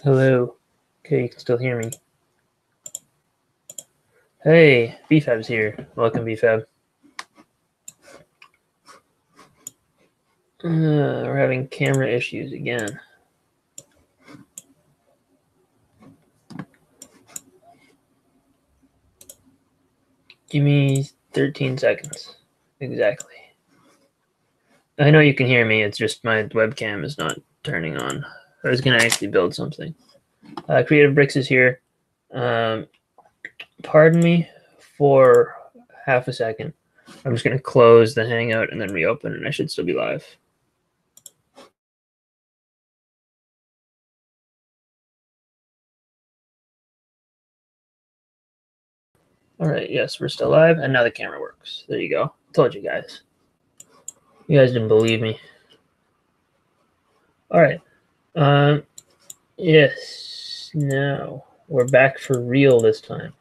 Hello. Okay, you can still hear me. Hey, BFab's here. Welcome, BFab. We're having camera issues again. Give me 13 seconds. Exactly. I know you can hear me, it's just my webcam is not turning on. I was going to actually build something. Creative Bricks is here. Pardon me for half a second. I'm just going to close the Hangout and then reopen, and I should still be live. All right, yes, we're still live, and now the camera works. There you go. Told you guys. You guys didn't believe me. All right. Yes. Now we're back for real this time.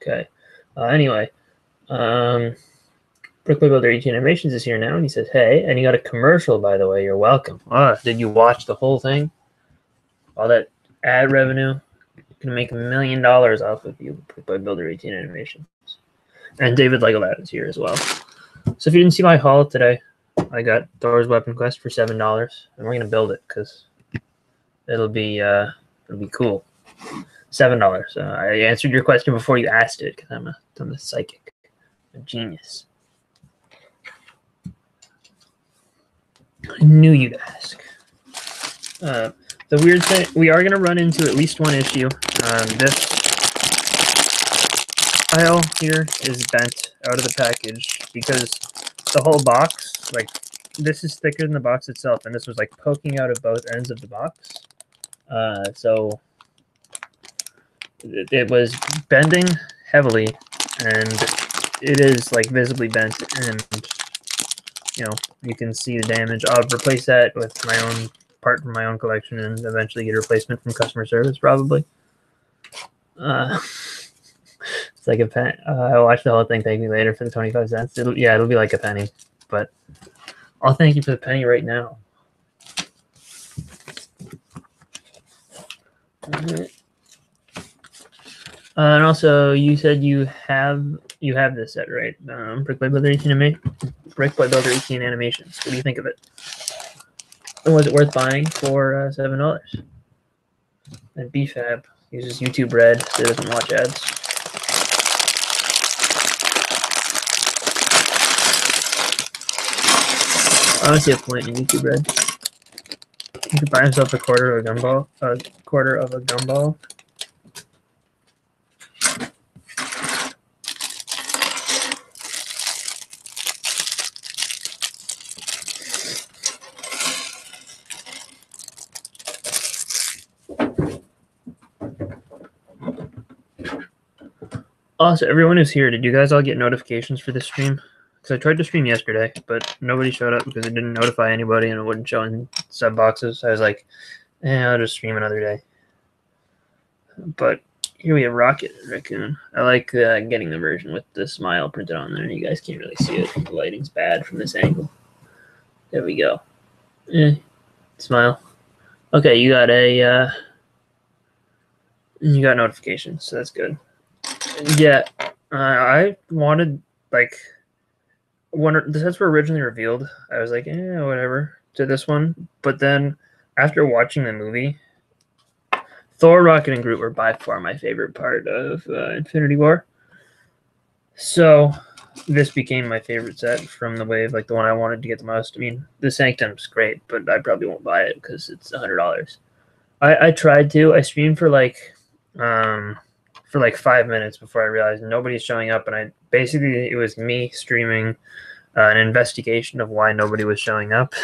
Okay. Anyway, BrickByBrick 18 Animations is here now, and he says, "Hey," and you got a commercial, by the way. You're welcome. Did you watch the whole thing? All that ad revenue? You're gonna make $1 million off of you, BrickByBrick 18 Animations. And David Legolat is here as well. So if you didn't see my haul today, I got Thor's Weapon Quest for $7, and we're gonna build it because it'll be cool. $7. I answered your question before you asked it because I'm a psychic, a genius. I knew you'd ask. The weird thing, we are gonna run into at least one issue. This pile here is bent out of the package because the whole box, like, this is thicker than the box itself, and this was like poking out of both ends of the box. So it was bending heavily, and it is like visibly bent, and you know, you can see the damage. I'll replace that with my own part from my own collection and eventually get a replacement from customer service, probably. It's like a penny. I'll watch the whole thing. Thank me later for the 25 cents. It'll be like a penny, but I'll thank you for the penny right now. And also, you said you have this set, right? BrickByBrick 18 Animations. What do you think of it? And was it worth buying for $7? And BFab uses YouTube Red, so he doesn't watch ads. I don't see a point in YouTube Red. He could buy himself a quarter of a gumball. Also, everyone who's here, did you guys all get notifications for this stream? Because I tried to stream yesterday, but nobody showed up because it didn't notify anybody and it wouldn't show in sub boxes. I was like, I'll just stream another day. But here we have Rocket Raccoon. I like getting the version with the smile printed on there. You guys can't really see it. The lighting's bad from this angle. There we go. Smile. Okay, you got notifications, so that's good. Yeah, I wanted, like, when the sets were originally revealed, I was like, whatever, to this one. But then, after watching the movie, Thor, Rocket, and Groot were by far my favorite part of Infinity War. So, this became my favorite set from the wave, like the one I wanted to get the most. I mean, the Sanctum's great, but I probably won't buy it because it's $100. I tried to. I streamed for like 5 minutes before I realized nobody's showing up, and it was me streaming an investigation of why nobody was showing up.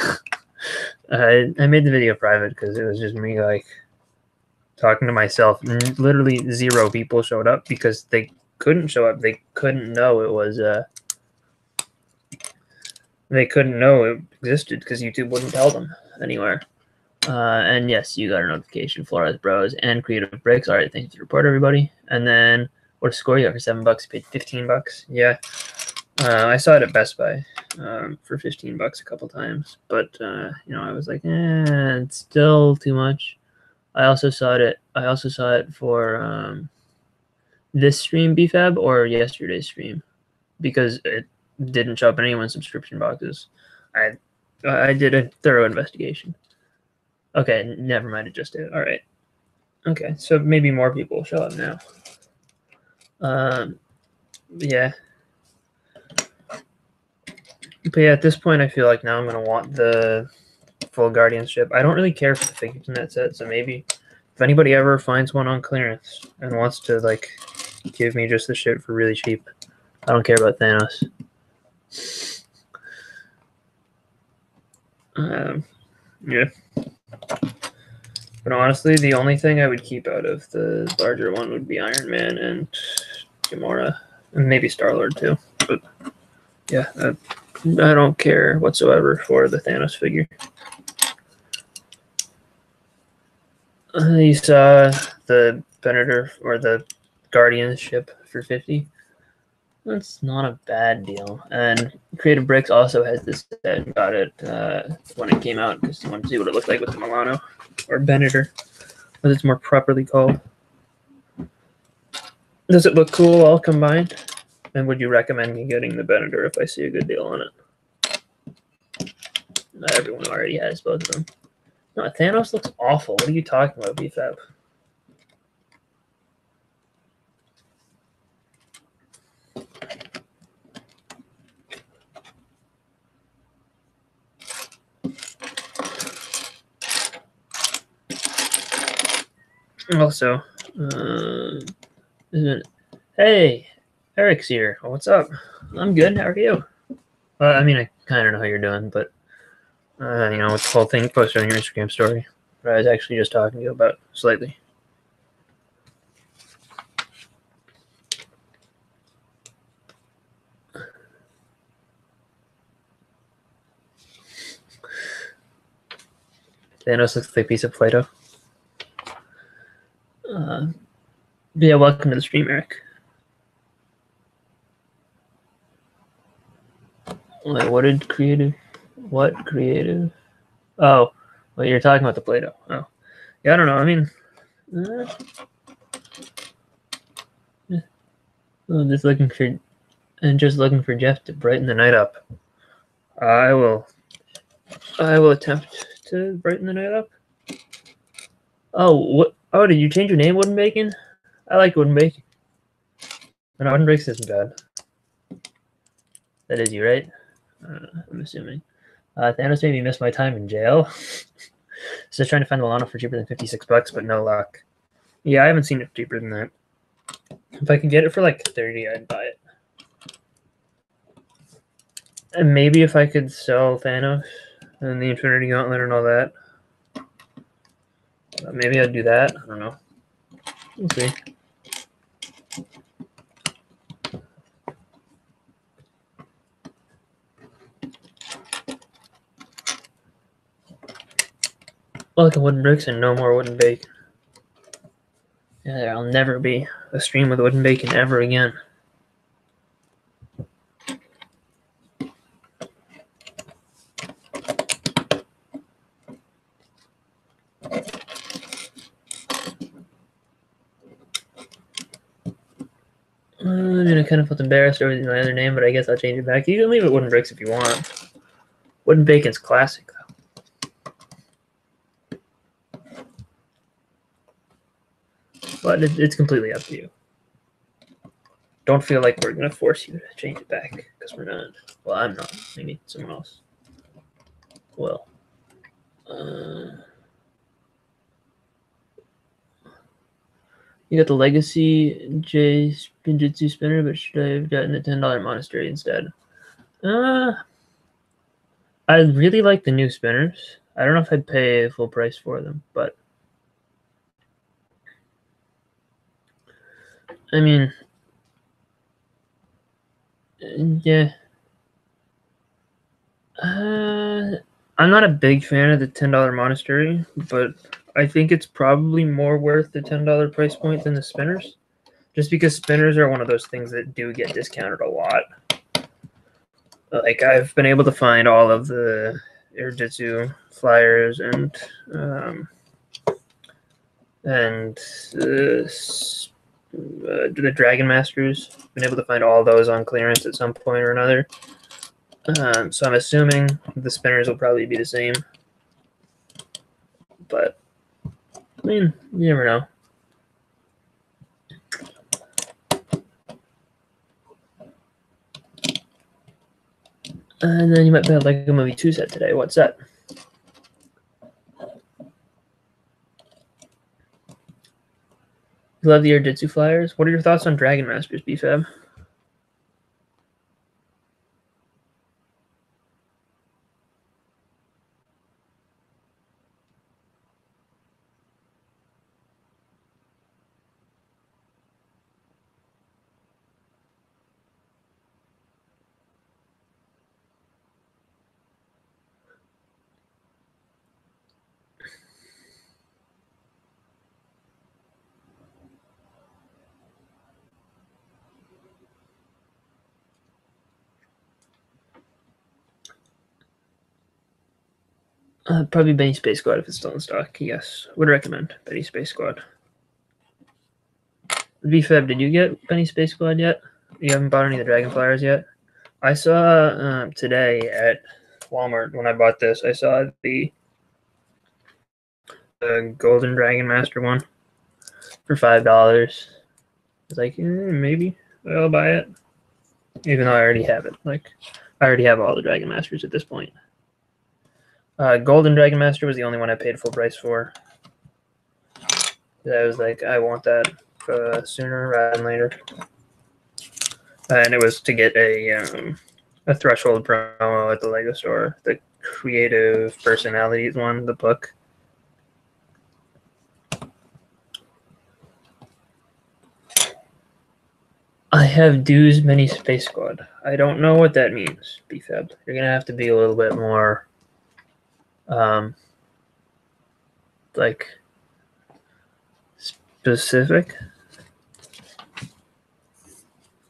I made the video private because it was just me like talking to myself. Literally 0 people showed up because they couldn't show up. They couldn't know it was they couldn't know it existed because YouTube wouldn't tell them anywhere. And yes, you got a notification, Flores Bros and Creative Bricks. All right, thanks for the report, everybody. And then what a score you got for $7? You paid $15. Yeah, I saw it at Best Buy for $15 a couple times, but I was like, it's still too much. I also saw it for this stream, BFAB, or yesterday's stream, because it didn't show up in anyone's subscription boxes. I did a thorough investigation. Okay, never mind. It just did. All right. Okay, so maybe more people will show up now. Yeah. But yeah, at this point, I feel like now I'm gonna want the full guardianship. I don't really care for the figures in that set, so maybe if anybody ever finds one on clearance and wants to like give me just the shit for really cheap, I don't care about Thanos. Yeah. But honestly, the only thing I would keep out of the larger one would be Iron Man and Gamora, and maybe Star-Lord too. But yeah, I don't care whatsoever for the Thanos figure. You saw the Venator or the Guardian ship for 50. That's not a bad deal. And Creative Bricks also has this set. Got it when it came out because I wanted to see what it looked like with the Milano or Venator, as it's more properly called. Does it look cool all combined? And would you recommend me getting the Venator if I see a good deal on it? Not everyone already has both of them. No, Thanos looks awful. What are you talking about, BFAB? Also, hey, Eric's here. What's up? I'm good. How are you? I mean, I kind of know how you're doing, but you know, with the whole thing posted on your Instagram story, but I was actually just talking to you about slightly. Thanos looks like a piece of Play-Doh. Yeah, welcome to the stream, Eric. Wait, what did creative? What creative? Oh, well, you're talking about the Play-Doh. Oh, yeah, I don't know. I mean, I'm just looking for Jeff to brighten the night up. I will attempt to brighten the night up. Oh, what? Oh, did you change your name, Wooden Bacon? I like Wooden Bacon. No, Wooden Breaks isn't bad. That is you, right? I'm assuming. Thanos made me miss my time in jail. Just trying to find Milano for cheaper than $56, but no luck. Yeah, I haven't seen it cheaper than that. If I could get it for like 30, I'd buy it. And maybe if I could sell Thanos and the Infinity Gauntlet and all that, maybe I'd do that. I don't know. We'll see. Welcome, Wooden Bricks, and no more Wooden Bacon. Yeah, there'll never be a stream with Wooden Bacon ever again. I mean, I kind of felt embarrassed over my other name, but I guess I'll change it back. You can leave it Wooden Bricks if you want. Wooden Bacon's classic, though. But it's completely up to you. Don't feel like we're going to force you to change it back, because we're not. Well, I'm not. Maybe someone else. Well. You got the Legacy J Spinjitzu spinner, but should I have gotten the $10 Monastery instead? I really like the new spinners. I don't know if I'd pay full price for them, but I mean, yeah. I'm not a big fan of the $10 Monastery, but I think it's probably more worth the $10 price point than the spinners, just because spinners are one of those things that do get discounted a lot. Like, I've been able to find all of the Erjitsu flyers and and the Dragon Masters. Been able to find all those on clearance at some point or another. So I'm assuming the spinners will probably be the same. But, I mean, you never know. And then you might buy a Lego Movie 2 set today. What's that? You love the Erditsu flyers. What are your thoughts on Dragon Masters, BFAB? Probably Benny Space Squad if it's still in stock. Yes, would recommend Benny Space Squad. BFAB, did you get Benny Space Squad yet? You haven't bought any of the Dragon Flyers yet? I saw today at Walmart when I bought this. I saw the Golden Dragon Master one for $5. I was like, maybe I'll buy it, even though I already have it. Like, I already have all the Dragon Masters at this point. Golden Dragon Master was the only one I paid full price for. I was like, I want that sooner rather than later. And it was to get a threshold promo at the Lego store, the Creative Personalities one, the book. I have Dues Mini Space Squad. I don't know what that means, BFAB. You're gonna have to be a little bit more, like, specific.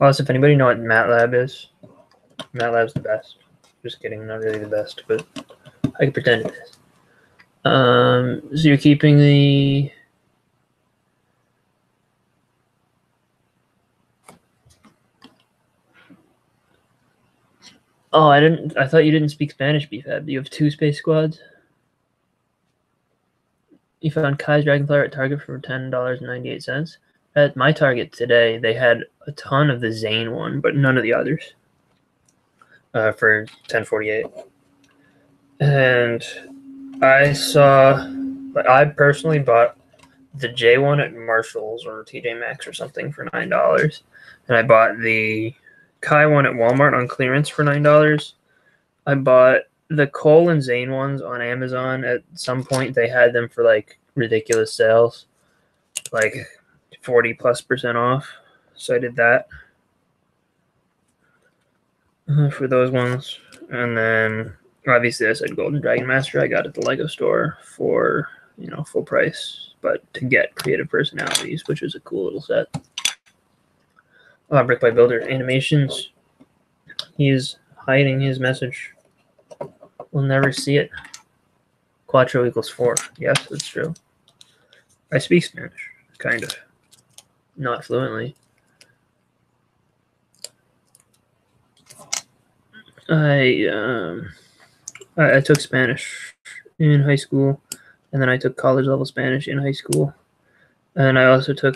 Also, if anybody know what MATLAB is, MATLAB's the best. Just kidding, not really the best, but I can pretend it is. So you're keeping the... Oh, I thought you didn't speak Spanish, BFAB. You have 2 space squads? You found Kai's Dragonflyer at Target for $10.98. At my Target today, they had a ton of the Zane one, but none of the others. For $10.48. And I personally bought the J one at Marshalls or TJ Maxx or something for $9. And I bought the Kai one at Walmart on clearance for $9. I bought the Cole and Zane ones on Amazon. At some point, they had them for like ridiculous sales, like 40+% off. So I did that for those ones. And then obviously I said Golden Dragon Master I got at the Lego store for, full price, but to get Creative Personalities, which was a cool little set. Brick by Builder Animations. He is hiding his message. We'll never see it. Cuatro equals 4. Yes, that's true. I speak Spanish, kind of. Not fluently. I took Spanish in high school, and then I took college level Spanish in high school. And I also took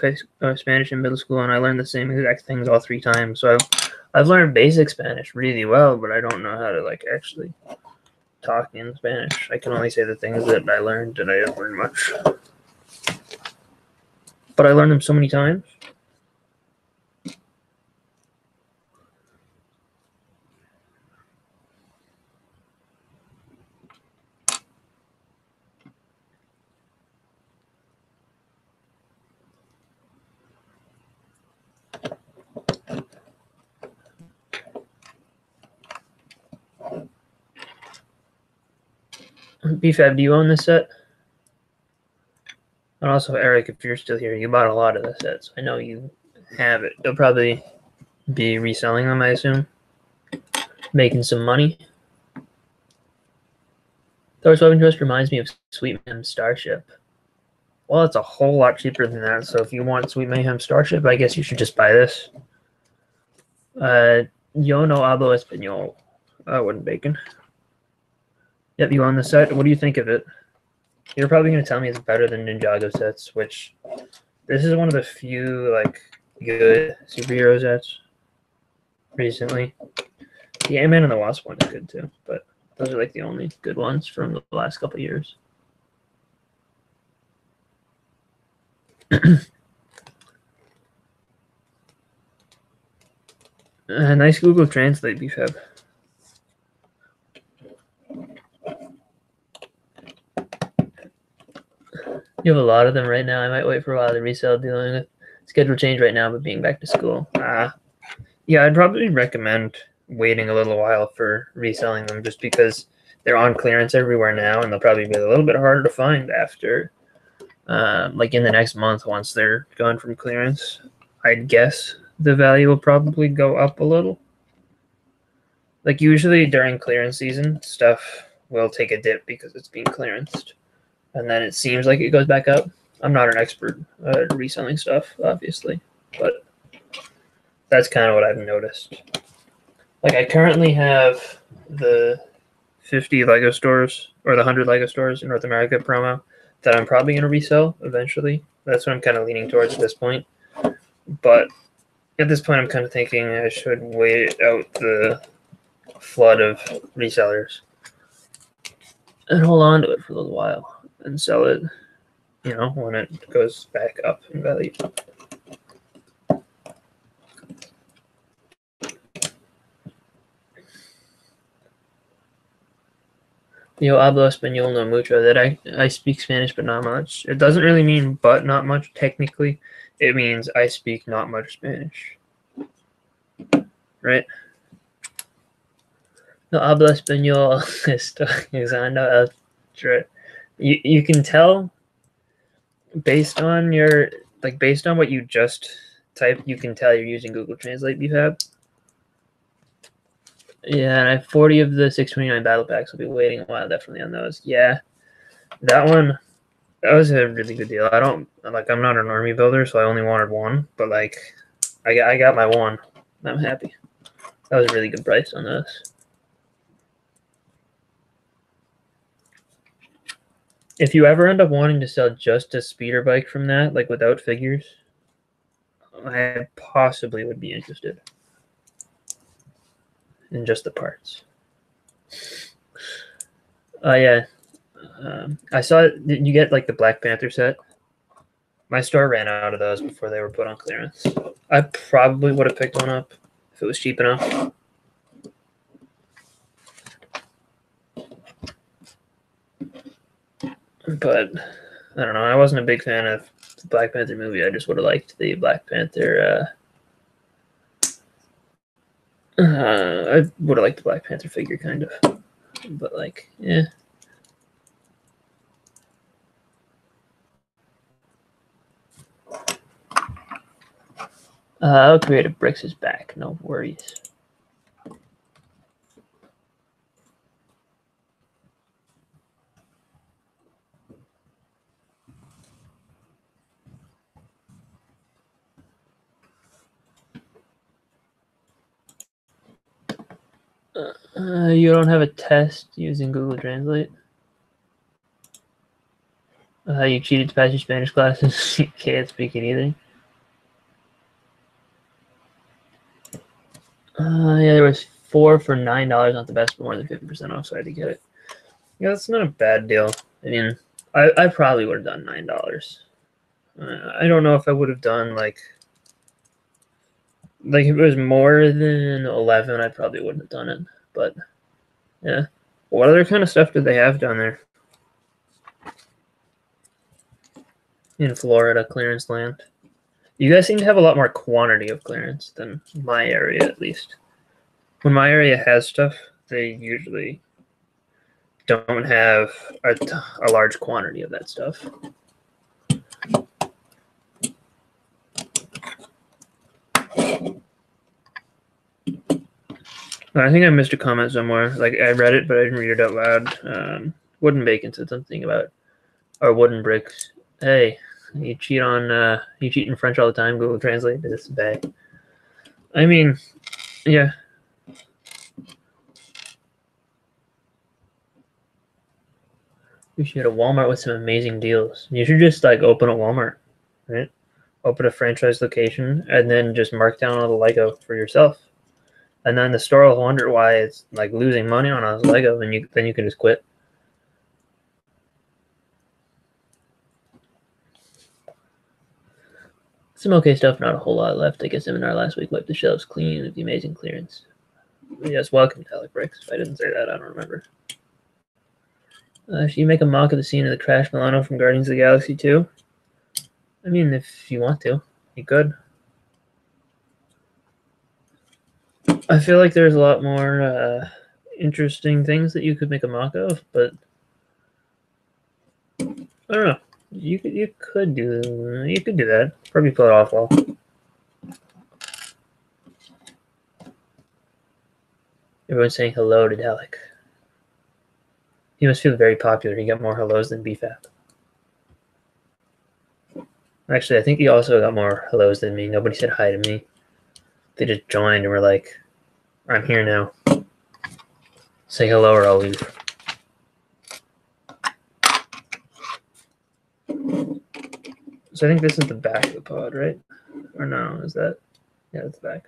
Spanish in middle school, and I learned the same exact things all 3 times. So I've learned basic Spanish really well, but I don't know how to actually talk in Spanish. I can only say the things that I learned, and I didn't learn much. But I learned them so many times. BFAB, do you own this set? And also, Eric, if you're still here, you bought a lot of the sets. I know you have it. You'll probably be reselling them, I assume. Making some money. Thor's Weapon just reminds me of Sweet Man's Starship. Well, it's a whole lot cheaper than that. So if you want Sweet Mayhem Starship, I guess you should just buy this. Yo no hablo español. Wooden bacon. Yep, you on the set? What do you think of it? You're probably going to tell me it's better than Ninjago sets, which this is one of the few like good superhero sets recently. The Ant-Man and the Wasp one is good too, but those are like the only good ones from the last couple of years. Nice Google Translate, BFab. You have a lot of them right now. I might wait for a while to resell, dealing with schedule change right now, but being back to school. Yeah, I'd probably recommend waiting a little while for reselling them just because they're on clearance everywhere now, and they'll probably be a little bit harder to find after, like in the next month once they're gone from clearance. I'd guess the value will probably go up a little. Like usually during clearance season, stuff will take a dip because it's being clearanced. And then it seems like it goes back up. I'm not an expert at reselling stuff, obviously, but that's kind of what I've noticed. Like I currently have the 50 Lego stores or the 100 Lego stores in North America promo that I'm probably going to resell eventually. That's what I'm kind of leaning towards at this point. But at this point, I'm kind of thinking I should wait out the flood of resellers and hold on to it for a little while and sell it, you know, when it goes back up in value. Yo hablo español no mucho. That I speak Spanish, but not much. It doesn't really mean but not much, technically. It means I speak not much Spanish. Right? No hablo español. Estoy usando el... You can tell based on your, like, based on what you just typed, you can tell you're using Google Translate, BFab. Yeah, and I have 40 of the 629 battle packs. I'll be waiting a while definitely on those. Yeah, that one, that was a really good deal. I'm not an army builder, so I only wanted one, but like I got my one. I'm happy. That was a really good price on those. If you ever end up wanting to sell just a speeder bike from that, like without figures, I possibly would be interested in just the parts. Yeah. I saw it. Did you get like the Black Panther set? My store ran out of those before they were put on clearance. I probably would have picked one up if it was cheap enough. But I don't know. I wasn't a big fan of the Black Panther movie. I just would have liked the Black Panther. I would have liked the Black Panther figure, kind of. But like, yeah. Creative Bricks is back. No worries. You don't have a test using Google Translate? You cheated to pass your Spanish classes. You can't speak it either. Yeah, there was 4 for $9, not the best, but more than 50% off, so I had to get it. Yeah, that's not a bad deal. I mean, I probably would have done $9. I don't know if I would have done like if it was more than 11, I probably wouldn't have done it. But yeah, what other kind of stuff did they have down there in Florida clearance land? You guys seem to have a lot more quantity of clearance than my area, at least. When my area has stuff, they usually don't have a large quantity of that stuff. I think I missed a comment somewhere. Like I read it, but I didn't read it out loud. Wooden Bacon said something about our wooden bricks Hey, you cheat in French all the time. Google Translate this bay. I mean, yeah. You should a Walmart with some amazing deals. You should just like open a Walmart, right? Open a franchise location and then just mark down all the Lego for yourself. And then the store will wonder why it's like losing money on a Lego, and then you can just quit. Some okay stuff, not a whole lot left. I guess seminar last week wiped the shelves clean with the amazing clearance. Yes, welcome to BrickByBrick. If I didn't say that, I don't remember. Should you make a mock of the scene of the Crash Milano from Guardians of the Galaxy 2? I mean, if you want to, you could. I feel like there's a lot more interesting things that you could make a mock of, but I don't know. You could do that. Probably pull it off well. Everyone's saying hello to Dalek. He must feel very popular. He got more hellos than BFAP. Actually, I think he also got more hellos than me. Nobody said hi to me. They just joined and were like, I'm here now. Say hello or I'll leave. So I think this is the back of the pod, right? Or no, is that? Yeah, that's the back.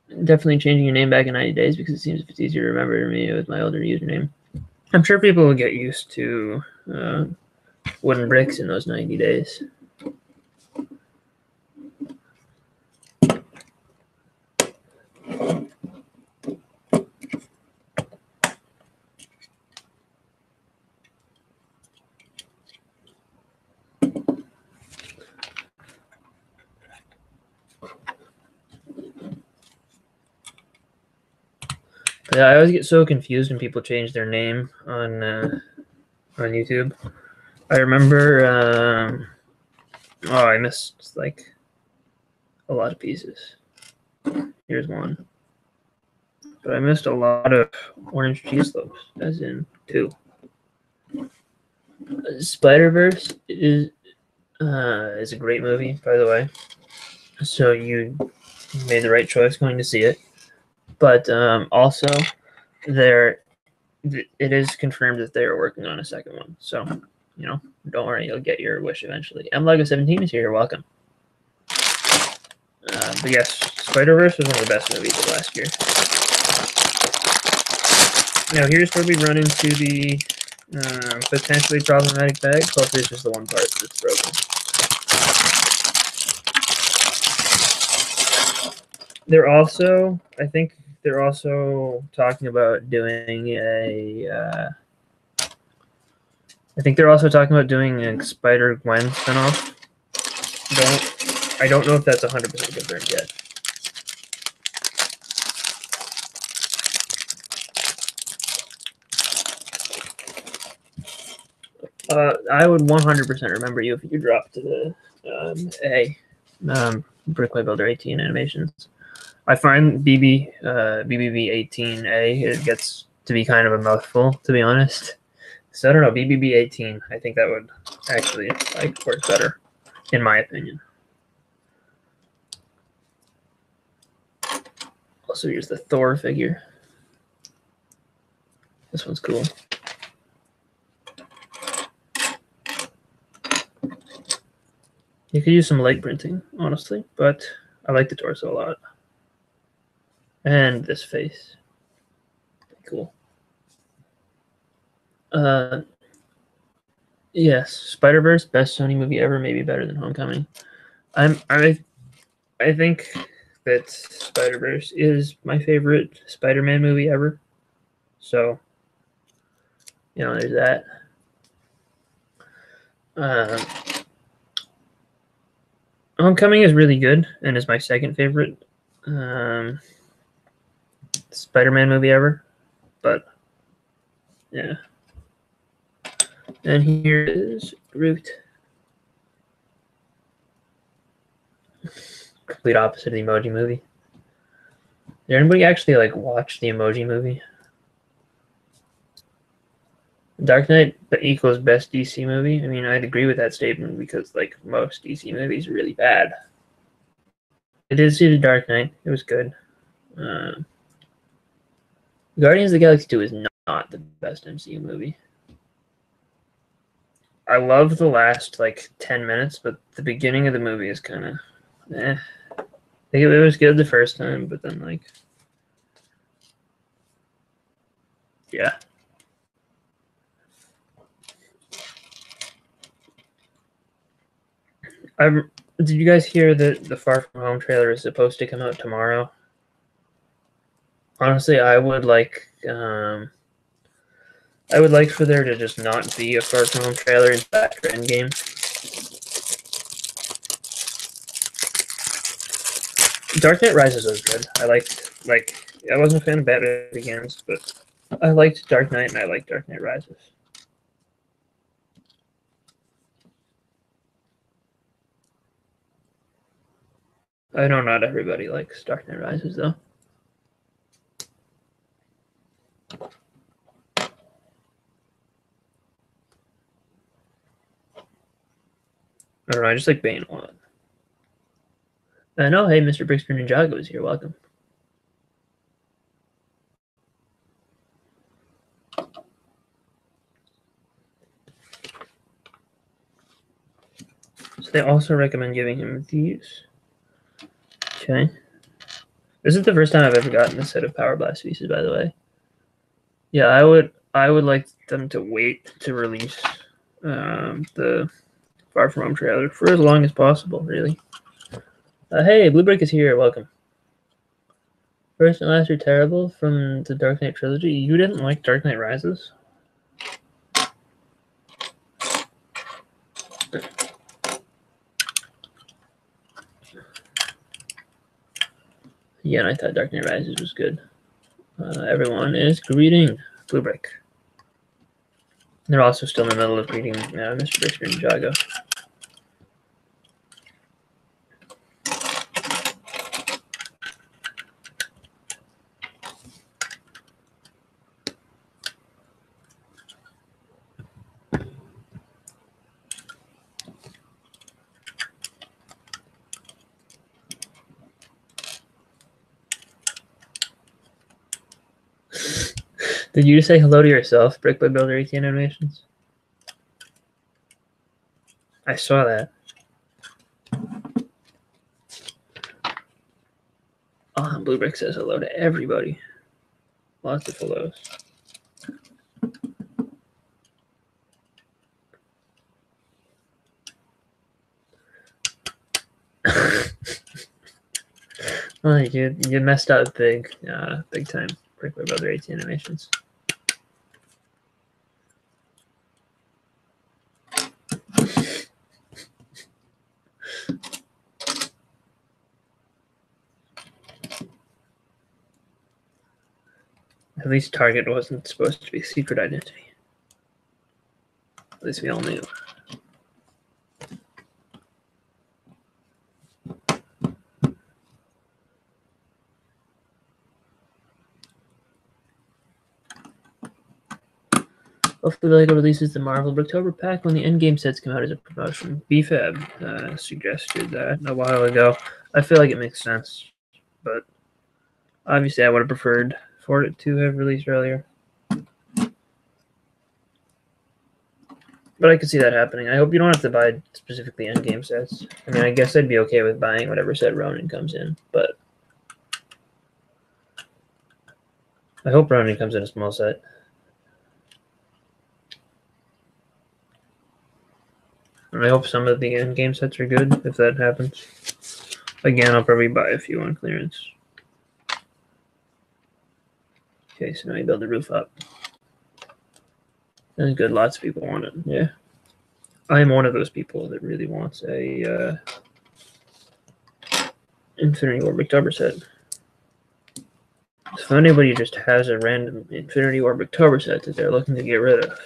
Definitely changing your name back in 90 days because it seems it's easier to remember me with my older username. I'm sure people will get used to wooden bricks in those 90 days. Yeah, I always get so confused when people change their name on YouTube. I remember, I missed like a lot of pieces. Here's one, but I missed a lot of orange cheese loaves, as in 2. Spider-Verse is a great movie, by the way. So you made the right choice going to see it. But also, it is confirmed that they are working on a second one. So, don't worry, you'll get your wish eventually. MLego17 is here. You're welcome. But yes, Spider-Verse was one of the best movies of last year. Now, here's where we run into the potentially problematic bag. Hopefully, it's just the one part that's broken. I think they're also talking about doing a Spider-Gwen spinoff. I don't know if that's 100% confirmed yet. I would 100% remember you if you dropped the Brick by Builder 18 animations. I find BBB 18A, it gets to be kind of a mouthful, to be honest. So I don't know, BBB 18. I think that would actually work better, in my opinion. Also, here's the Thor figure. This one's cool. You could use some leg printing, honestly, but I like the torso a lot. And this face. Cool. Yes, Spider-Verse, best Sony movie ever, maybe better than Homecoming. I think that Spider-Verse is my favorite Spider-Man movie ever. So, there's that. Homecoming is really good and is my second favorite Spider-Man movie ever. But, yeah. And here is Groot. Complete opposite of the Emoji Movie. Did anybody actually watch the Emoji Movie? Dark Knight equals best DC movie. I mean, I'd agree with that statement because, like, most DC movies are really bad. I did see The Dark Knight. It was good. Guardians of the Galaxy 2 is not the best MCU movie. I love the last, like, 10 minutes, but the beginning of the movie is kind of, eh. It was good the first time, but then, like, yeah. Did you guys hear that the Far From Home trailer is supposed to come out tomorrow? Honestly, I would like for there to just not be a Far From Home trailer in fact for Endgame. Dark Knight Rises was good. I wasn't a fan of Batman Begins, but I liked Dark Knight and I liked Dark Knight Rises. I know not everybody likes Dark Knight Rises though. I don't know, I just like Bane a lot. I know, hey, Mr. Brickster Ninjago is here, welcome. So they also recommend giving him these. Okay. This is the first time I've ever gotten a set of Power Blast pieces, by the way. Yeah, I would like them to wait to release the Far From Home trailer for as long as possible, really. Hey, BlueBrick is here. Welcome. First and last are terrible from the Dark Knight trilogy. You didn't like Dark Knight Rises? Yeah, and I thought Dark Knight Rises was good. Everyone is greeting BlueBrick. They're also still in the middle of greeting Mr. Brickster Ninjago. Did you say hello to yourself, BrickByBrick 18 animations? I saw that. BlueBrick says hello to everybody. Lots of hellos. Oh, you messed up big time. BrickByBrick 18 animations. At least Target wasn't supposed to be secret identity. At least we all knew. Hopefully LEGO releases the Marvel Bricktober pack when the Endgame sets come out as a promotion. BFAB suggested that a while ago. I feel like it makes sense, but obviously I would have preferred for it to have released earlier. But I could see that happening. I hope you don't have to buy specifically Endgame sets. I mean, I guess I'd be okay with buying whatever set Ronin comes in, but I hope Ronin comes in a small set. And I hope some of the Endgame sets are good, if that happens. Again, I'll probably buy a few on clearance. Okay, so now you build the roof up. That's good. Lots of people want it. Yeah. I am one of those people that really wants a Infinity War Bricktober set. So if anybody just has a random Infinity War Bricktober set that they're looking to get rid of,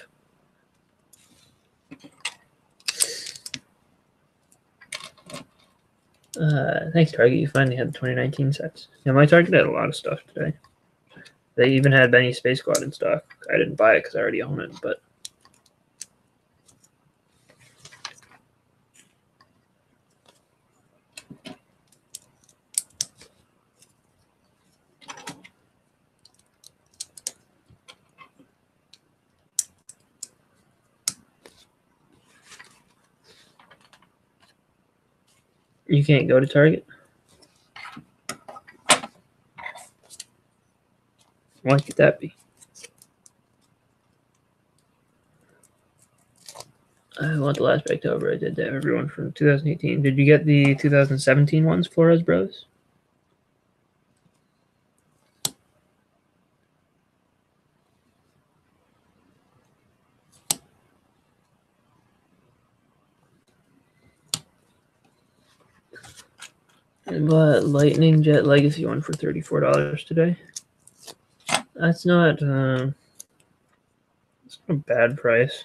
thanks, Target. You finally had the 2019 sets. Yeah, my Target had a lot of stuff today. They even had Benny Space Squad in stock. I didn't buy it because I already own it, but You can't go to Target? Why could that be? I want the last October. I did to everyone from 2018. Did you get the 2017 ones, Flores Bros? I bought Lightning Jet Legacy one for $34 today. That's not a bad price.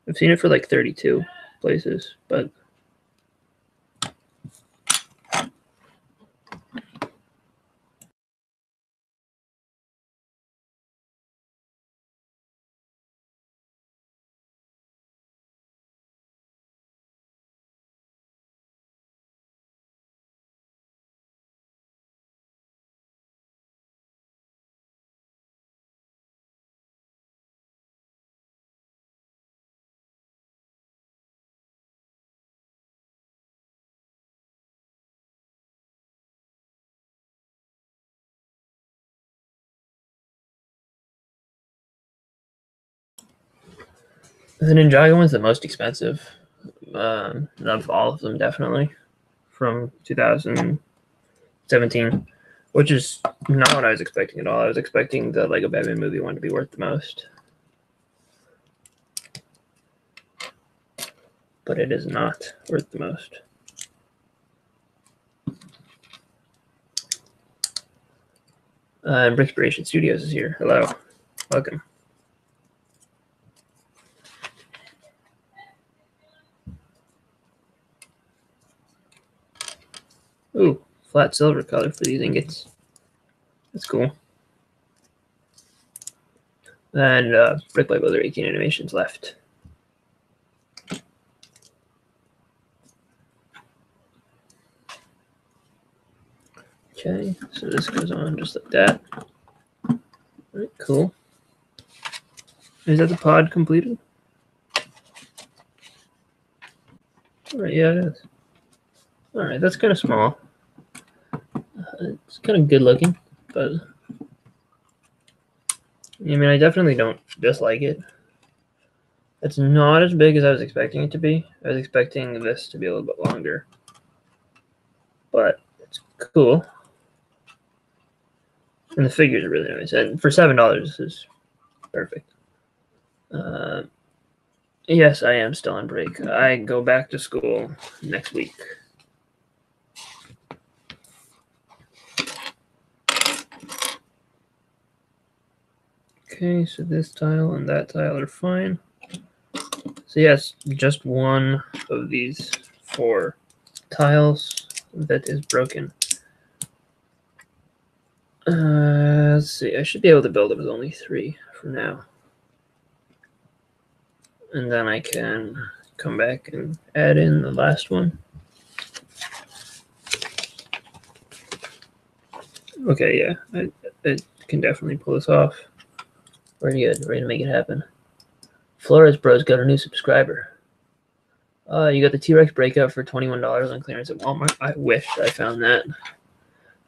I've seen it for like 32 places, but the Ninjago one's the most expensive of all of them, definitely, from 2017, which is not what I was expecting at all. I was expecting the Lego Batman movie one to be worth the most. But it is not worth the most. BrickByBrick Studios is here. Hello. Welcome. Ooh, flat silver color for these ingots. That's cool. And BrickByBrick 18 animations left. Okay, so this goes on just like that. All right, cool. Is that the pod completed? All right, yeah, it is. All right, that's kind of small. It's kind of good looking, but I mean, I definitely don't dislike it. It's not as big as I was expecting it to be. I was expecting this to be a little bit longer, but it's cool. And the figures are really nice. And for $7, this is perfect. Yes, I am still on break. I go back to school next week. Okay, so this tile and that tile are fine. So yes, just one of these 4 tiles that is broken. Let's see, I should be able to build it with only 3 for now. And then I can come back and add in the last one. Okay, yeah, I can definitely pull this off. Pretty good, ready to make it happen. Flores Bros got a new subscriber. You got the T-Rex breakout for $21 on clearance at Walmart. I wish I found that.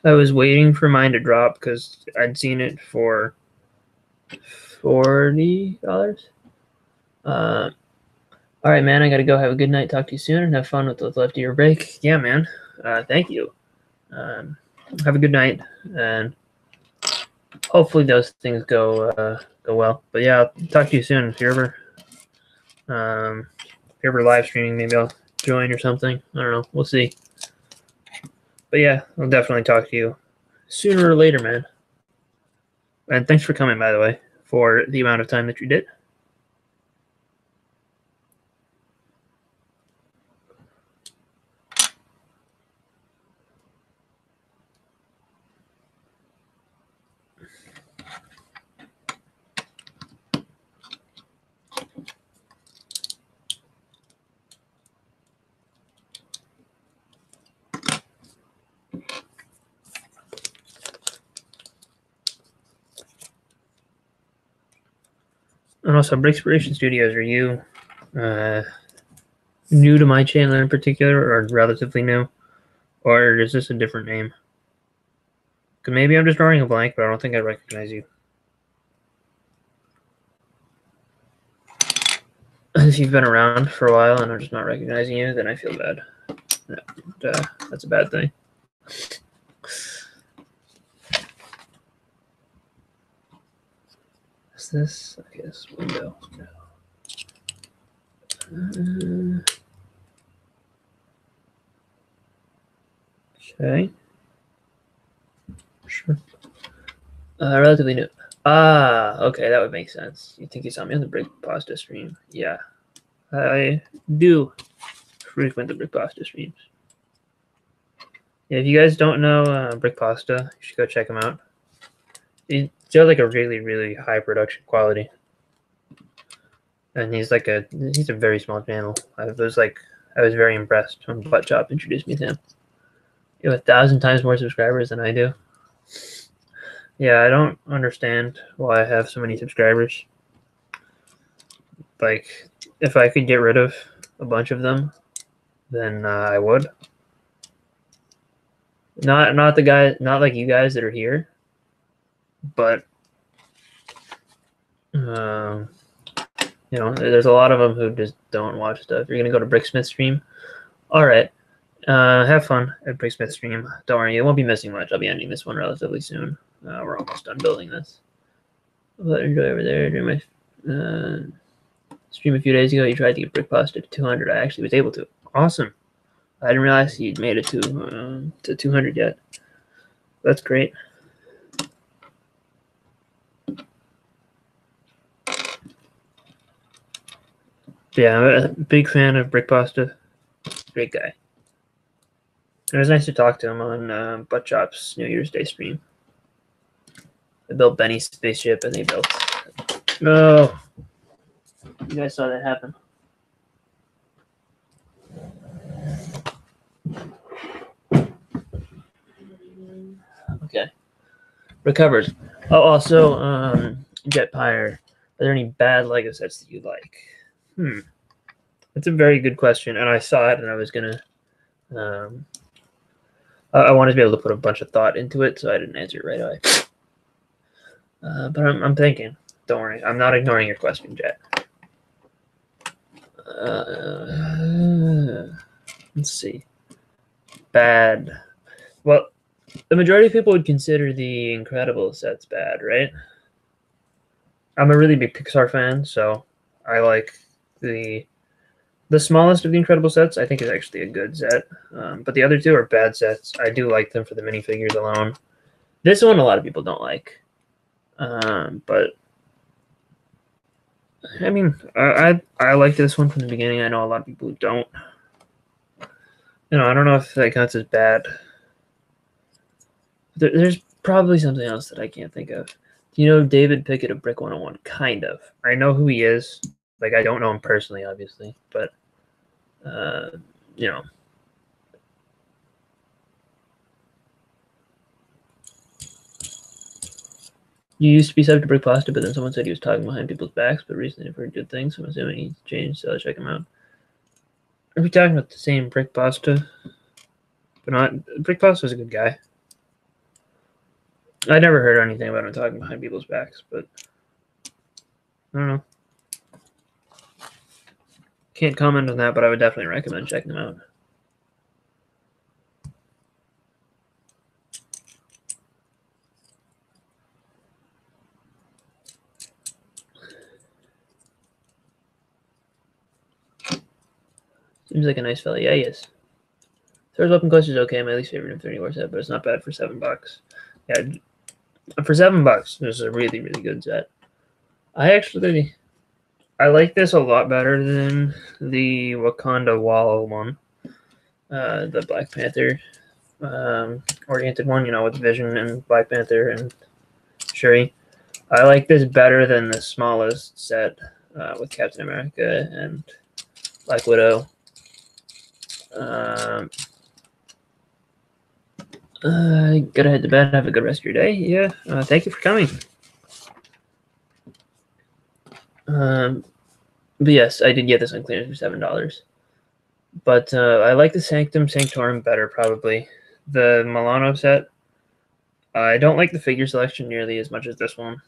I was waiting for mine to drop because I'd seen it for $40. All right, man, I got to go. Have a good night. Talk to you soon and have fun with what's left of your break. Yeah, man. Thank you. Have a good night, and hopefully those things go well. But yeah, I'll talk to you soon. If you're ever live streaming, maybe I'll join or something. I don't know. We'll see. But yeah, I'll definitely talk to you sooner or later, man. And thanks for coming, by the way, for the amount of time that you did. And also, BrickByBrick Studios, are you new to my channel in particular, or relatively new? Or is this a different name? Because maybe I'm just drawing a blank, but I don't think I recognize you. If you've been around for a while and I'm just not recognizing you, then I feel bad. That's a bad thing. Is this? Okay, this is window. Okay. Sure. Relatively new. Ah, okay, that would make sense. You think you saw me on the BrickPasta stream? Yeah, I do frequent the BrickPasta streams. Yeah, if you guys don't know BrickPasta, you should go check him out. He's got like a really, really high production quality, and he's a very small channel. I was very impressed when Buttchop introduced me to him. You have 1,000 times more subscribers than I do. Yeah, I don't understand why I have so many subscribers. Like, if I could get rid of a bunch of them, then I would. Not like you guys that are here, but you know, there's a lot of them who just don't watch stuff. You're gonna go to BrickSmith stream. All right, have fun at BrickSmith stream. Don't worry, you won't be missing much. I'll be ending this one relatively soon. We're almost done building this. But enjoy over there. During my stream a few days ago, you tried to get BrickPasta to 200. I actually was able to. Awesome. I didn't realize you'd made it to 200 yet. That's great. Yeah, I'm a big fan of BrickPasta. Great guy. It was nice to talk to him on Buttchop's New Year's Day stream. I built Benny's spaceship, and they built. No, you guys saw that happen. Okay, recovered. Oh, also, Jetpire. Are there any bad Lego sets that you like? That's a very good question, and I saw it, and I was gonna. I wanted to be able to put a bunch of thought into it, so I didn't answer it right away. But I'm thinking. Don't worry, I'm not ignoring your question, Jet. Let's see. Bad. Well, the majority of people would consider the Incredible sets bad, right? I'm a really big Pixar fan, so I like the smallest of the Incredible sets. I think is actually a good set, but the other two are bad sets. I do like them for the minifigures alone. This one a lot of people don't like, but I mean, I liked this one from the beginning. I know a lot of people who don't. You know, I don't know if that counts as bad. There's probably something else that I can't think of. Do you know David Pickett of Brick 101? Kind of. I know who he is. Like, I don't know him personally, obviously, but, you know. You used to be subbed to BrickPasta, but then someone said he was talking behind people's backs, but recently I've heard good things, so I'm assuming he's changed, so I'll check him out. Are we talking about the same BrickPasta? But not... BrickPasta was a good guy. I never heard anything about him talking behind people's backs, but I don't know. Can't comment on that, but I would definitely recommend checking them out. Seems like a nice fella. Yeah, he is. Thor's Weapon Clutch is okay. My least favorite Infinity War set, but it's not bad for $7. Yeah, for $7, this is a really, really good set. I like this a lot better than the Wakanda Wall one, the Black Panther oriented one. You know, with Vision and Black Panther and Shuri. I like this better than the smallest set with Captain America and Black Widow. Gotta head to bed. Have a good rest of your day. Yeah. Thank you for coming. But yes, I did get this on clearance for $7. But I like the Sanctum Sanctorum better, probably. The Milano set, I don't like the figure selection nearly as much as this one.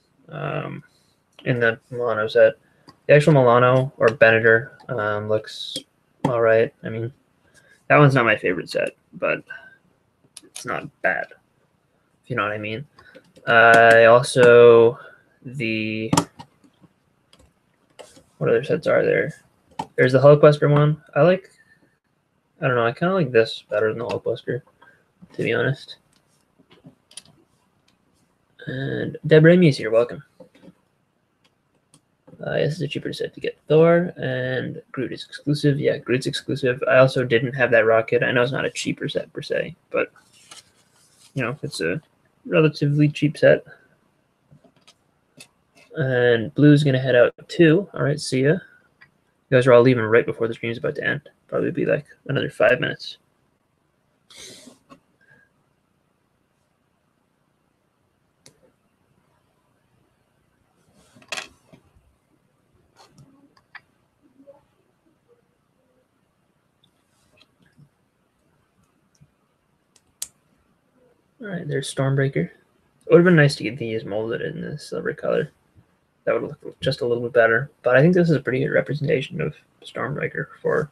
In the Milano set, the actual Milano or Benator looks all right. I mean, that one's not my favorite set, but it's not bad, if you know what I mean. I also, what other sets are there? There's the Hulkbuster one. I don't know, I kind of like this better than the Hulkbuster, to be honest. And Deb Ramey's here, welcome. This is a cheaper set to get Thor, and Groot is exclusive. Yeah, Groot's exclusive. I also didn't have that rocket. I know it's not a cheaper set per se, but, you know, it's a relatively cheap set. And Blue's going to head out too. All right, see ya. You guys are all leaving right before the stream's about to end. Probably be like another 5 minutes. All right, there's Stormbreaker. It would have been nice to get these molded in the silver color. That would look just a little bit better. But I think this is a pretty good representation of Stormbreaker for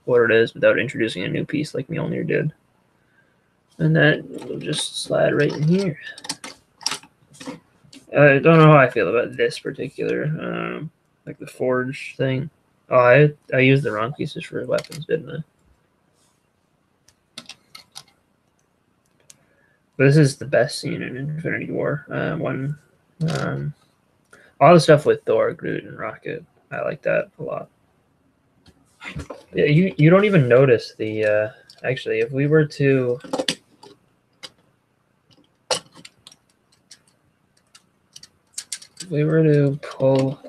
what it is without introducing a new piece like Mjolnir did. And that will just slide right in here. I don't know how I feel about this particular, like the forge thing. Oh, I used the wrong pieces for weapons, didn't I? But this is the best scene in Infinity War. All the stuff with Thor, Groot, and Rocket, I like that a lot. Yeah, you don't even notice the. Actually, if we were to. If we were to pull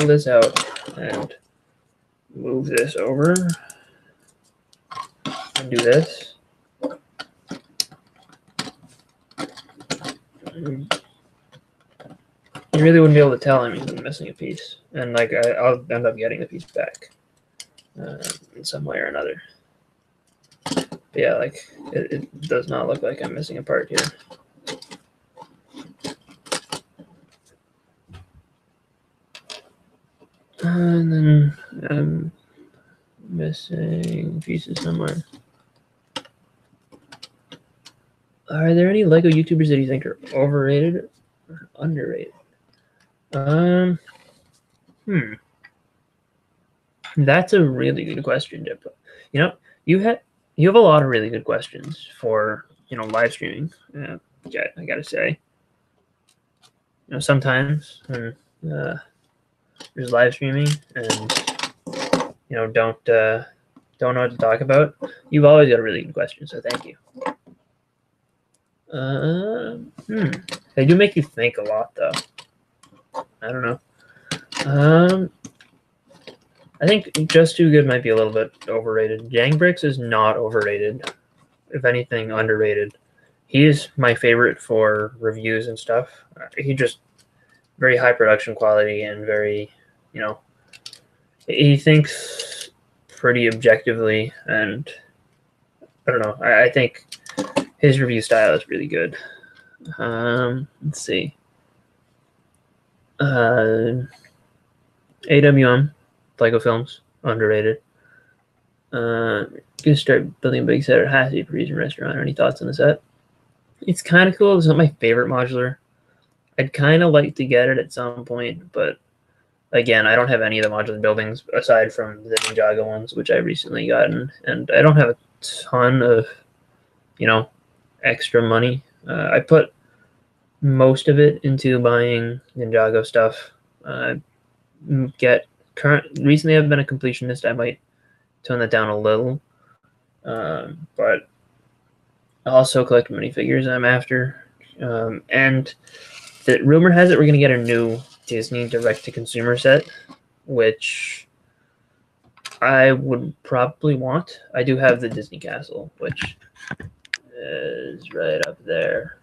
this out and move this over and do this, you really wouldn't be able to tell I'm even missing a piece, and like I'll end up getting the piece back in some way or another. But yeah, like it does not look like I'm missing a part here. And then I'm missing pieces somewhere. Are there any Lego YouTubers that you think are overrated or underrated? That's a really good question, Diplo. You know, you have a lot of really good questions for live streaming. Yeah, I gotta say. Sometimes when there's live streaming and don't know what to talk about, you've always got a really good question. So thank you. They do make you think a lot, though. I don't know. I think Just Too Good might be a little bit overrated. Bricks is not overrated. If anything, underrated. He is my favorite for reviews and stuff. He just very high production quality and very, he thinks pretty objectively, and I don't know. I think his review style is really good. Let's see. AWM, Lego Films, underrated. Gonna start building a big set at Hassy Parisian restaurant. Any thoughts on the set? It's kind of cool. It's not my favorite modular. I'd kind of like to get it at some point, but again, I don't have any of the modular buildings aside from the Ninjago ones, which I've recently gotten, and I don't have a ton of, extra money. I put most of it into buying Ninjago stuff. Recently I've been a completionist. I might tone that down a little, but I also collect minifigures I'm after, and the rumor has it we're gonna get a new Disney direct-to-consumer set, which I would probably want. I do have the Disney Castle, which is right up there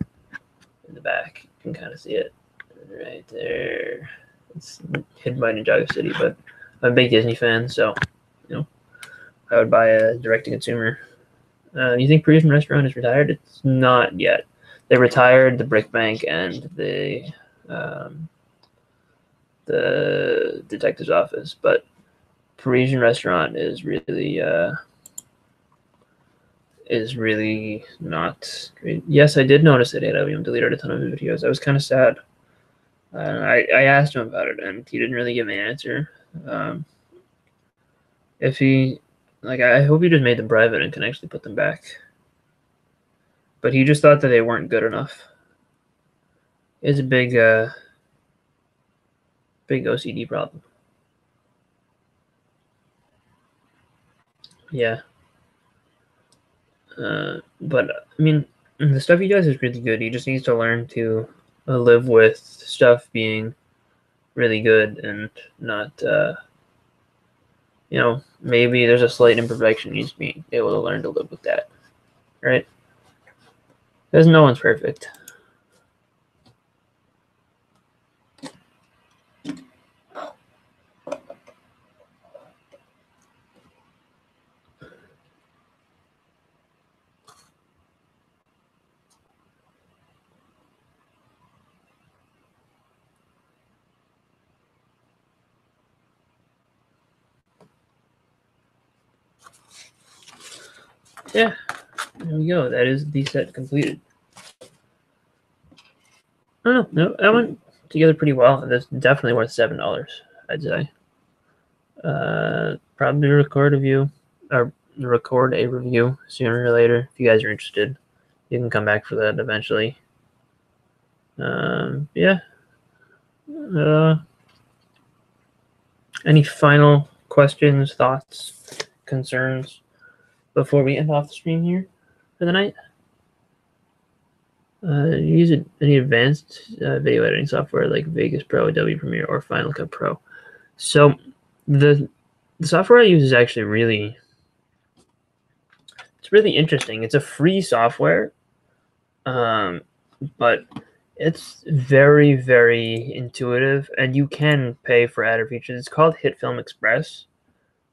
in the back. You can kind of see it right there. It's hidden by Ninjago City, but I'm a big Disney fan, so I would buy a direct-to-consumer. You think Parisian Restaurant is retired? It's not yet. They retired the Brick Bank and the detective's office, but Parisian Restaurant is really not great. Yes, I did notice that AWM deleted a ton of videos. I was kind of sad. I asked him about it, and he didn't really give me an answer. If he, I hope he just made them private and can actually put them back. But he just thought that they weren't good enough. It's a big OCD problem. Yeah. But I mean, the stuff he does is really good. He just needs to learn to live with stuff being really good and not, maybe there's a slight imperfection. He needs to be able to learn to live with that, right? Because no one's perfect. Yeah, there we go. That is the set completed. I don't know. No, that went together pretty well. That's definitely worth $7, I'd say. Probably record a review sooner or later if you guys are interested. You can come back for that eventually. Yeah. Any final questions, thoughts, concerns before we end off the stream here for the night? Use any advanced video editing software like Vegas Pro, Adobe Premiere, or Final Cut Pro. So the software I use is actually really interesting. It's a free software, but it's very, very intuitive, and you can pay for added features. It's called Hit Film Express,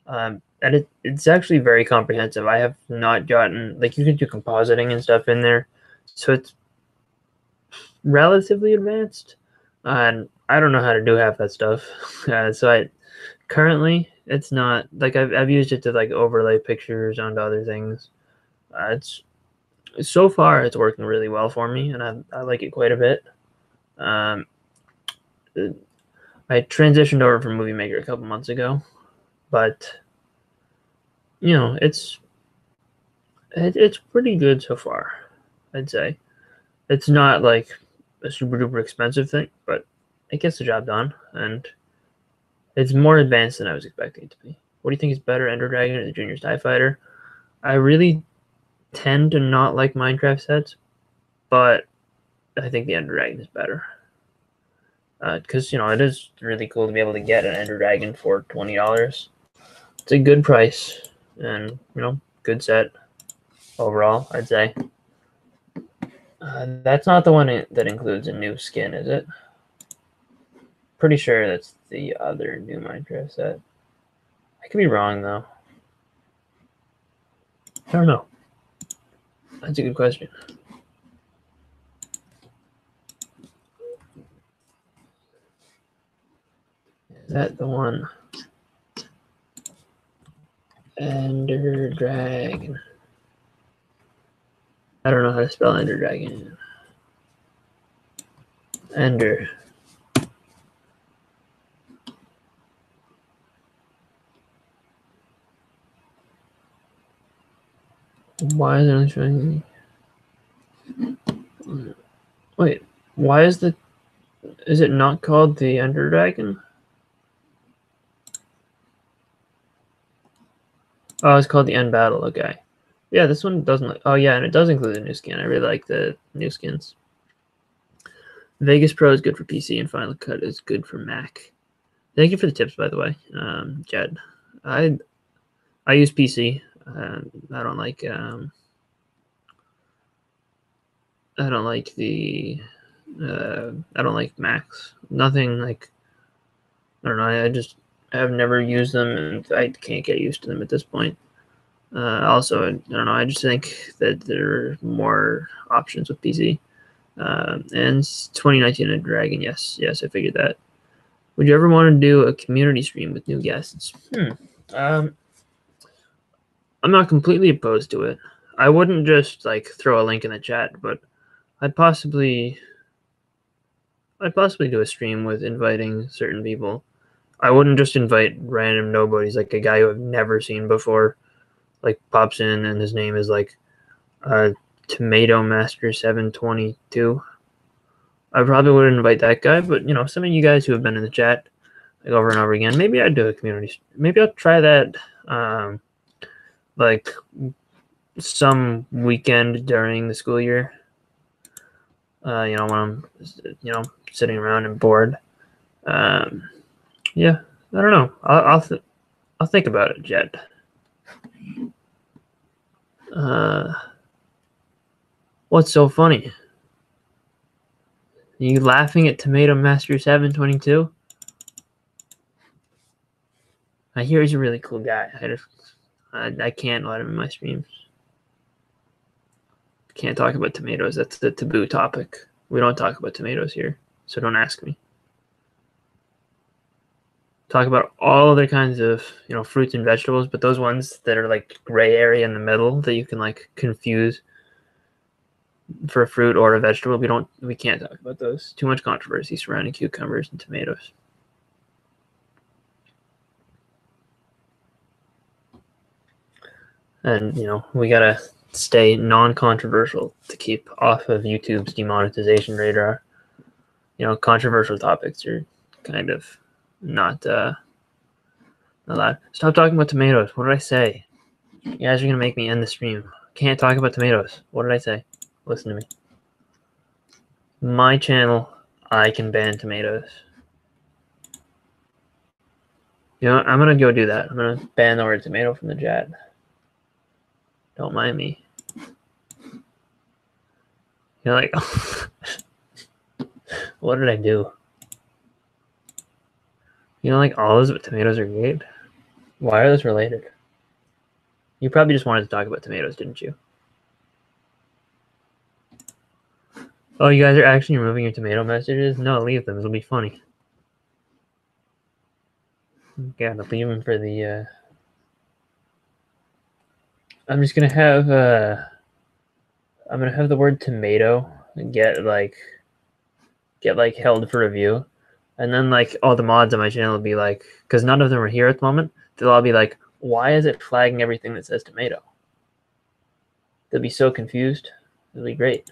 and it's actually very comprehensive. I have not gotten you can do compositing and stuff in there, so it's relatively advanced, and I don't know how to do half that stuff. So currently it's not I've used it to overlay pictures onto other things. It's so far it's working really well for me, and I like it quite a bit. I transitioned over from Movie Maker a couple months ago, but it's pretty good so far, I'd say. It's not like a super duper expensive thing, but it gets the job done, and it's more advanced than I was expecting it to be. What do you think is better, Ender Dragon or the Junior's TIE Fighter? I really tend to not like Minecraft sets, but I think the Ender Dragon is better. Because it is really cool to be able to get an Ender Dragon for $20. It's a good price, and good set overall, I'd say. That's not the one that includes a new skin, is it? Pretty sure that's the other new Minecraft set. I could be wrong though. I don't know. That's a good question. Is that the one? Ender Dragon. I don't know how to spell Ender Dragon. Ender. Why is it only showing me? Wait, why is it not called the Ender Dragon? Oh, it's called the End Battle. Okay. Yeah, this one doesn't. Oh, yeah, and it does include a new skin. I really like the new skins. Vegas Pro is good for PC, and Final Cut is good for Mac. Thank you for the tips, by the way, Jed. I use PC. I don't like. I don't like the. I don't like Macs. Nothing like. I don't know. I just I've never used them, and I can't get used to them at this point. Also, I don't know. I just think that there are more options with PC. And 2019 and Dragon, yes, I figured that. Would you ever want to do a community stream with new guests? I'm not completely opposed to it. I wouldn't just like throw a link in the chat, but I'd possibly do a stream with inviting certain people. I wouldn't just invite random nobodies, like a guy who I've never seen before, like pops in and his name is like Tomato Master 722. I probably wouldn't invite that guy, but you know, some of you guys who have been in the chat like over and over again, maybe I'd do a community. Maybe I'll try that, like some weekend during the school year. You know, when I'm, you know, sitting around and bored. Yeah, I don't know. I'll think about it, Jed. What's so funny? Are you laughing at Tomato Master 722? I hear he's a really cool guy. I can't let him in my streams. Can't talk about tomatoes. That's the taboo topic. We don't talk about tomatoes here, so don't ask me. Talk about all other kinds of, you know, fruits and vegetables, but those ones that are like gray area in the middle that you can like confuse for a fruit or a vegetable, we can't talk about those. Too much controversy surrounding cucumbers and tomatoes. And you know, we gotta stay non-controversial to keep off of YouTube's demonetization radar. You know, controversial topics are kind of not allowed. Stop talking about tomatoes. What did I say? You guys are gonna make me end the stream. Can't talk about tomatoes. What did I say? Listen to me. My channel, I can ban tomatoes. You know, I'm gonna go do that. I'm gonna ban the word tomato from the chat. Don't mind me. You're like, what did I do? You know, like olives, but tomatoes are great. Why are those related? You probably just wanted to talk about tomatoes, didn't you? Oh, you guys are actually removing your tomato messages? No, leave them. It'll be funny. Gotta leave them for the. I'm just gonna have. I'm gonna have the word tomato get held for review, and then like all the mods on my channel will be like, because none of them are here at the moment. They'll all be like, why is it flagging everything that says tomato? They'll be so confused. It'll be great.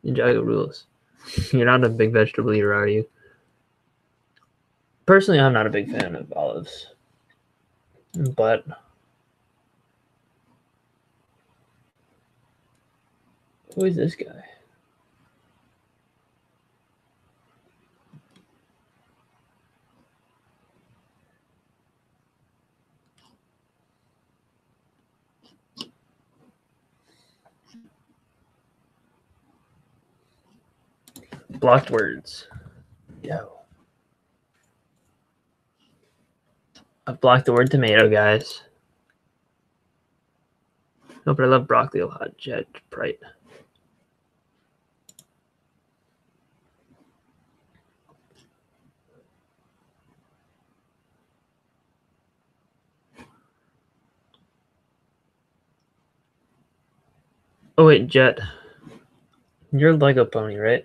Ninjago rules. You're not a big vegetable eater, are you? Personally, I'm not a big fan of olives. But who is this guy? Blocked words. Yo. I've blocked the word tomato, guys. No, but I love broccoli a lot. Jet Bright. Oh wait, Jet. You're a Lego pony, right?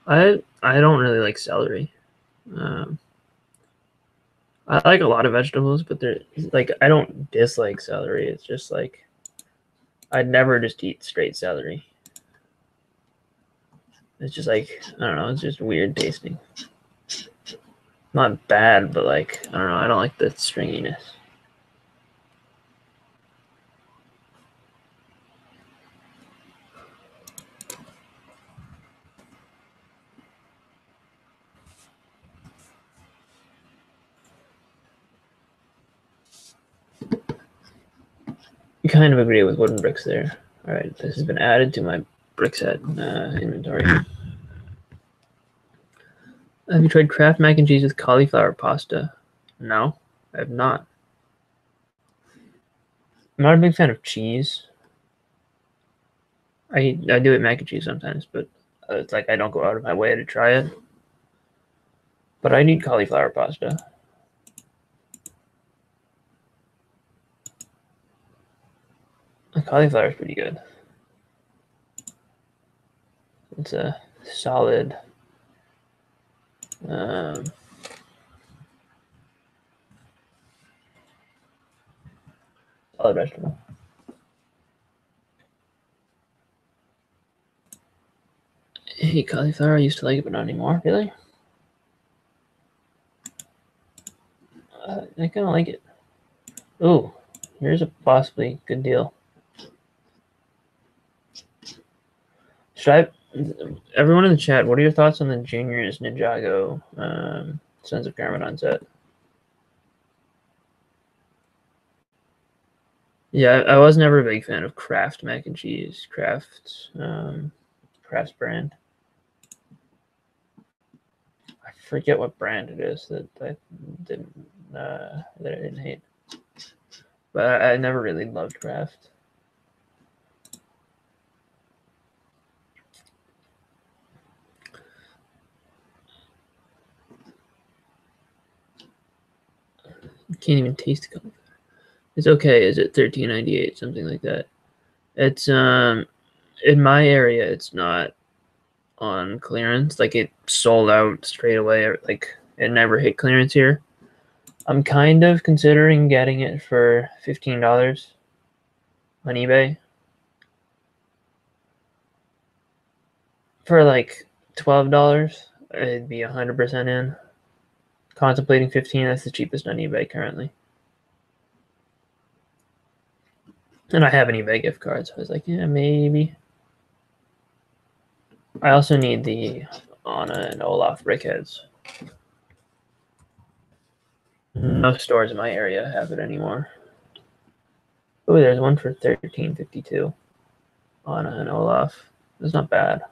I don't really like celery. I like a lot of vegetables, but I don't dislike celery. It's just like I'd never just eat straight celery. It's just like, I don't know, it's just weird tasting. Not bad, but like, I don't know. I don't like the stringiness. I kind of agree with wooden bricks there. All right, this has been added to my brick set inventory. Have you tried Kraft mac and cheese with cauliflower pasta? No, I have not. I'm not a big fan of cheese. I do eat mac and cheese sometimes, but it's like I don't go out of my way to try it. But I need cauliflower pasta. The cauliflower is pretty good. It's a solid solid vegetable. Hey, cauliflower, I used to like it, but not anymore. Really? I kind of like it. Ooh, here's a possibly good deal. Should everyone in the chat, what are your thoughts on the Junior's Ninjago Sons of Garmadon set? Yeah, I was never a big fan of Kraft mac and cheese. Kraft's brand. I forget what brand it is that I didn't hate, but I never really loved Kraft. Can't even taste it. It's okay. Is it $13.98, something like that? It's in my area, it's not on clearance. Like it sold out straight away. Like it never hit clearance here. I'm kind of considering getting it for $15 on eBay. For like $12, it'd be 100% in. Contemplating 15. That's the cheapest on eBay currently. And I have an eBay gift card, so I was like, yeah, maybe. I also need the Anna and Olaf brickheads. No stores in my area have it anymore. Oh, there's one for $13.52. Anna and Olaf. That's not bad.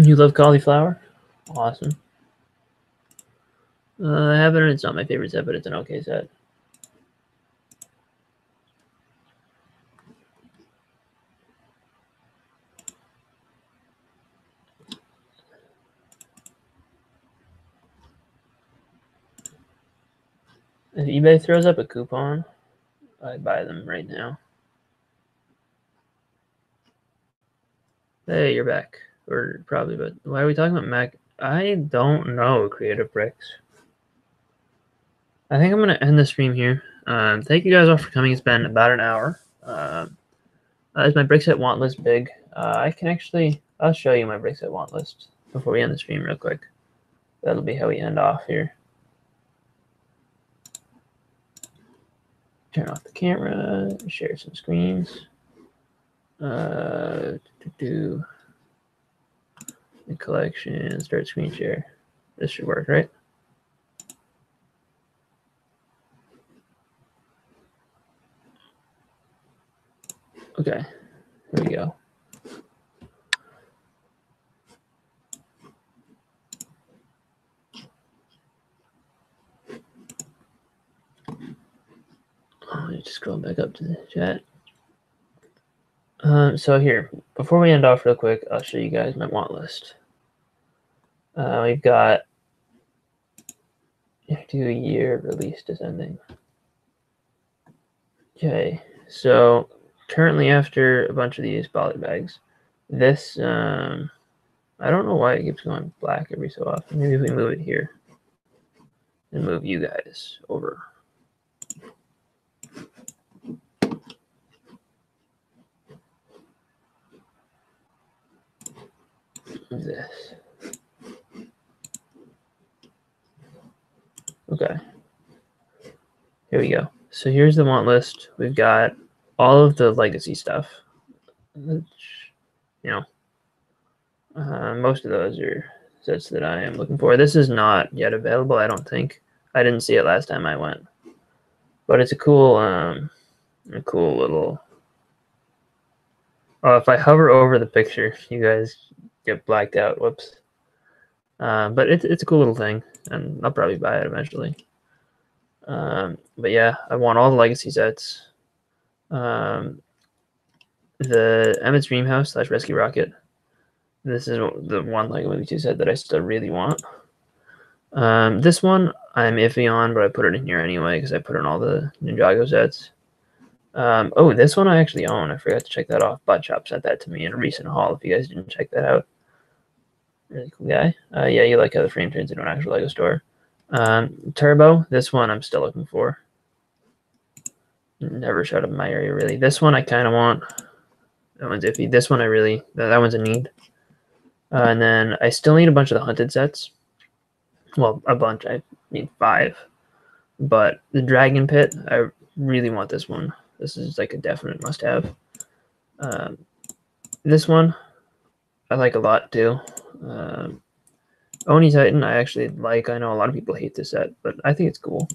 You love cauliflower? Awesome. I have it, and it's not my favorite set, but it's an okay set. If eBay throws up a coupon, I'd buy them right now. Hey, you're back. Or probably, but why are we talking about Mac? I don't know, Creative Bricks. I think I'm going to end the stream here. Thank you guys all for coming. It's been about an hour. Is my brick set want list big? I'll show you my brick set want list before we end the stream real quick. That'll be how we end off here. Turn off the camera, share some screens. Do the collection, start screen share. This should work, right? Okay, here we go. Let me just scroll back up to the chat. So here, before we end off real quick, I'll show you guys my want list. We've got do a year release descending. Okay, so currently after a bunch of these poly bags, this I don't know why it keeps going black every so often. Maybe if we move it here and move you guys over. this. Okay. Here we go. So here's the want list. We've got all of the legacy stuff. Which, you know, most of those are sets that I am looking for. This is not yet available, I don't think. I didn't see it last time I went. But it's a cool little... Oh, if I hover over the picture, you guys get blacked out. Whoops. But it's a cool little thing, and I'll probably buy it eventually. But yeah, I want all the legacy sets. The Emmett's Dreamhouse / Rescue Rocket. This is the one Lego Movie 2 set that I still really want. This one I'm iffy on, but I put it in here anyway because I put in all the Ninjago sets. Oh, this one I actually own. I forgot to check that off. Butt Chop sent that to me in a recent haul. If you guys didn't check that out, really cool guy. Yeah, you like how the frame turns into an actual Lego store. Turbo. This one I'm still looking for. Never showed up in my area really. This one I kind of want. That one's iffy. This one I really. That one's a need. And then I still need a bunch of the hunted sets. Well, a bunch. I need 5. But the Dragon Pit, I really want this one. This is like a definite must-have. This one, I like a lot too. Oni Titan, I actually like. I know a lot of people hate this set, but I think it's cool.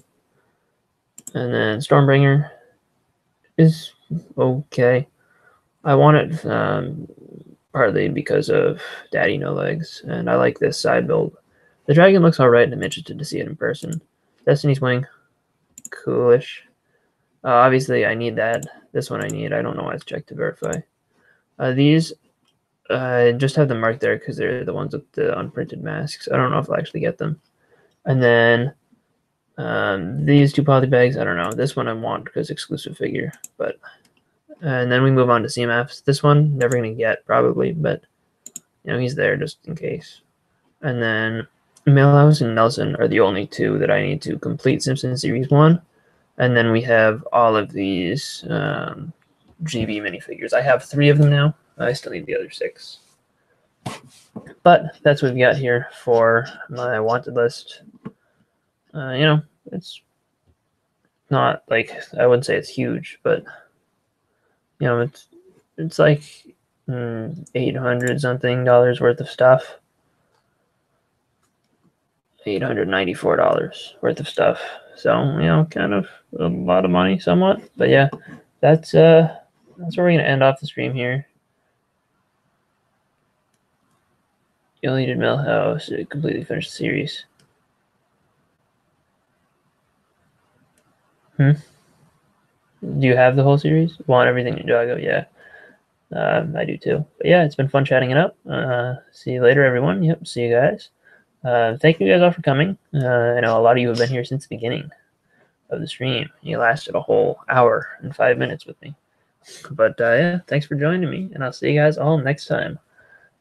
And then Stormbringer is okay. I want it partly because of Daddy No Legs, and I like this side build. The dragon looks alright, and I'm interested to see it in person. Destiny's Wing, coolish. Obviously, I need that. This one I need. I don't know why it's checked to verify. These just have them marked there because they're the ones with the unprinted masks. I don't know if I'll actually get them. And then these 2 poly bags, I don't know. This one I want because exclusive figure. But and then we move on to CMFs. This one, never going to get probably, but you know, he's there just in case. And then Milhouse and Nelson are the only 2 that I need to complete Simpsons Series 1. And then we have all of these GB minifigures. I have 3 of them now. I still need the other 6. But that's what we've got here for my wanted list. You know, it's not like, I wouldn't say it's huge, but you know, it's like $800 something worth of stuff. $894 worth of stuff. So, you know, kind of a lot of money somewhat. But yeah, that's where we're gonna end off the stream here. You only did Millhouse to completely finish the series. Do you have the whole series? Want everything Ninjago? Yeah. I do too. But yeah, it's been fun chatting it up. See you later, everyone. Yep, see you guys. Thank you guys all for coming. I know a lot of you have been here since the beginning of the stream. You lasted a whole hour and 5 minutes with me. But yeah, thanks for joining me, and I'll see you guys all next time.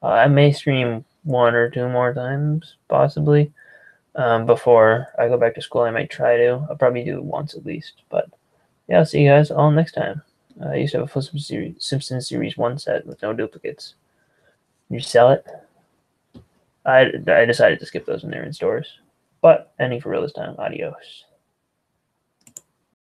I may stream 1 or 2 more times, possibly. Before I go back to school, I might try to. I'll probably do it once at least. But yeah, I'll see you guys all next time. I used to have a full Simpsons Series 1 set with no duplicates. You sell it? I decided to skip those when they're in stores. But ending for real this time. Adios.